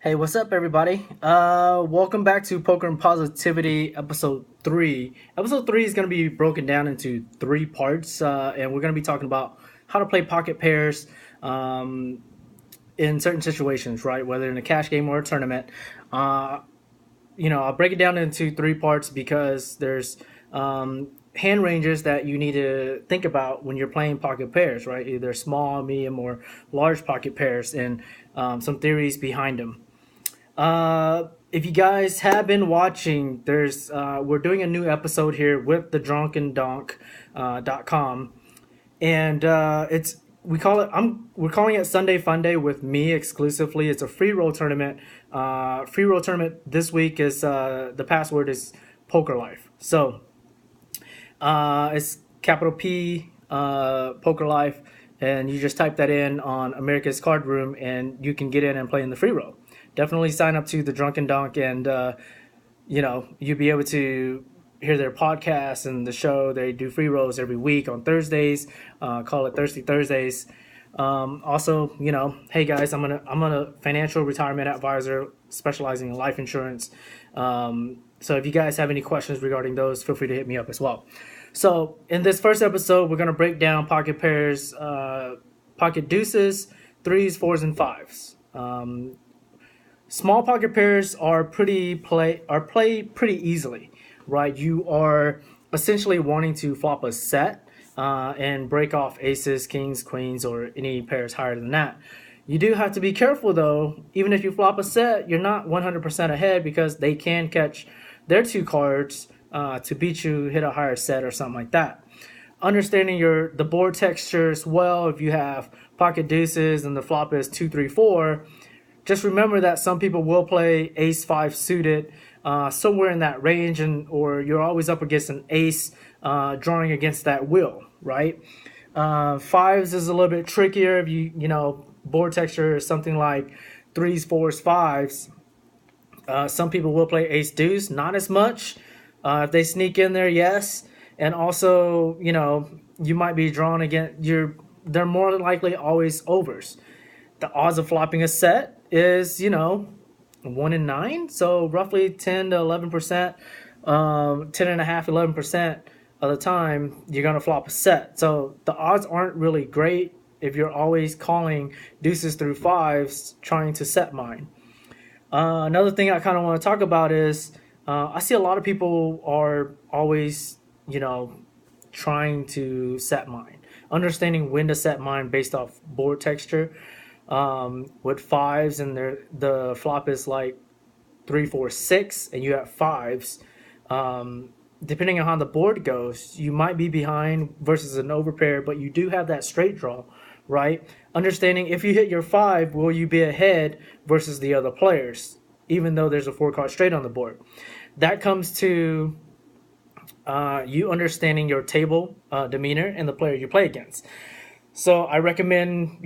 Hey, what's up, everybody? Welcome back to Poker and Positivity, episode three. Episode three is going to be broken down into three parts, and we're going to be talking about how to play pocket pairs um, in certain situations, right? Whether in a cash game or a tournament. Uh, I'll break it down into three parts because there's hand ranges that you need to think about when you're playing pocket pairs, right? Either small, medium, or large pocket pairs, and some theories behind them. If you guys have been watching, there's we're doing a new episode here with the drunkendonk.com, and it's we call it we're calling it Sunday Fun Day with me exclusively. It's a free roll tournament. Free roll tournament this week is the password is Poker Life. So it's capital P Poker Life, and you just type that in on America's Card Room, and you can get in and play in the free roll. Definitely sign up to the Drunken Donk, and you'll be able to hear their podcast and the show. They do free rolls every week on Thursdays. Call it Thirsty Thursdays. Also, hey guys, I'm a financial retirement advisor specializing in life insurance. So if you guys have any questions regarding those, feel free to hit me up as well. So in this first episode, we're gonna break down pocket pairs, pocket deuces, threes, fours, and fives. Small pocket pairs are played pretty easily, right? You are essentially wanting to flop a set and break off aces, kings, queens, or any pairs higher than that. You do have to be careful though. Even if you flop a set, you're not 100% ahead because they can catch their two cards to beat you, hit a higher set or something like that. Understanding the board texture as well. If you have pocket deuces and the flop is 2 3 4, just remember that some people will play ace five suited somewhere in that range, or you're always up against an ace drawing against that wheel, right? Fives is a little bit trickier. If board texture is something like threes, fours, fives. Some people will play ace deuce, not as much. If they sneak in there, yes. And also, you might be drawn against they're more than likely always overs. The odds of flopping a set is 1 in 9, so roughly 10 to 11%, 10 and a half, 11% of the time you're gonna flop a set. So the odds aren't really great if you're always calling deuces through fives trying to set mine. Another thing I kind of want to talk about is I see a lot of people are always trying to set mine, understanding when to set mine based off board texture. With fives and the flop is like 3 4 6 and you have fives, depending on how the board goes, you might be behind versus an overpair, but you do have that straight draw, right? Understanding if you hit your five, will you be ahead versus the other players, even though there's a 4 card straight on the board. That comes to you understanding your table demeanor and the player you play against. So I recommend,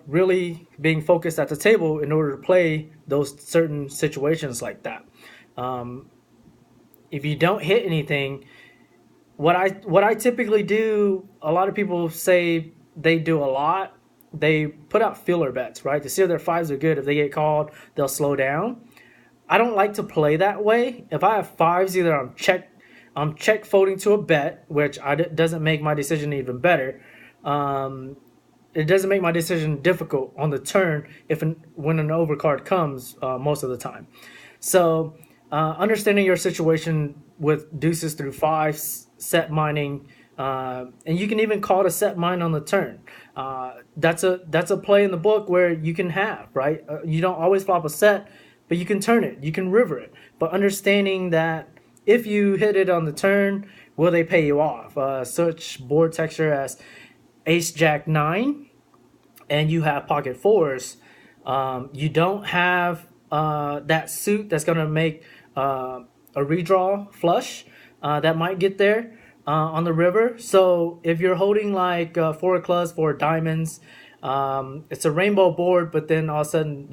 really being focused at the table in order to play those certain situations like that. If you don't hit anything, what I typically do, a lot of people say they do a lot. They put out filler bets, right? To see if their fives are good. If they get called, they'll slow down. I don't like to play that way. If I have fives, either I'm check folding to a bet, which doesn't make my decision even better. It doesn't make my decision difficult on the turn when an overcard comes most of the time. So understanding your situation with deuces through fives, set mining, and you can even call to set mine on the turn. That's a play in the book where you can have, right. You don't always flop a set, but you can turn it, you can river it. But understanding that if you hit it on the turn, will they pay you off? Such board texture as ace jack 9 and you have pocket fours, you don't have that suit that's going to make a redraw flush that might get there on the river. So if you're holding like 4 clubs, 4 diamonds, it's a rainbow board, but then all of a sudden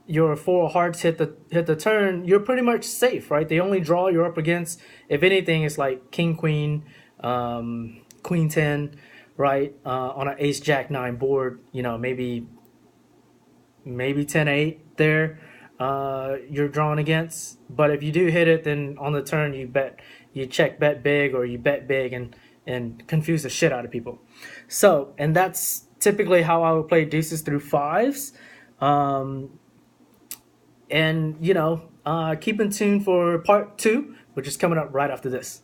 your 4 hearts hit the turn, you're pretty much safe, right? The only draw you're up against, if anything, is like king queen, queen 10, right? On an ace jack 9 board, maybe maybe 10-8 there. You're drawn against. But if you do hit it, then on the turn you check bet big or you bet big and confuse the shit out of people. So, and that's typically how I would play deuces through fives. Um, and keep in tune for part two, which is coming up right after this.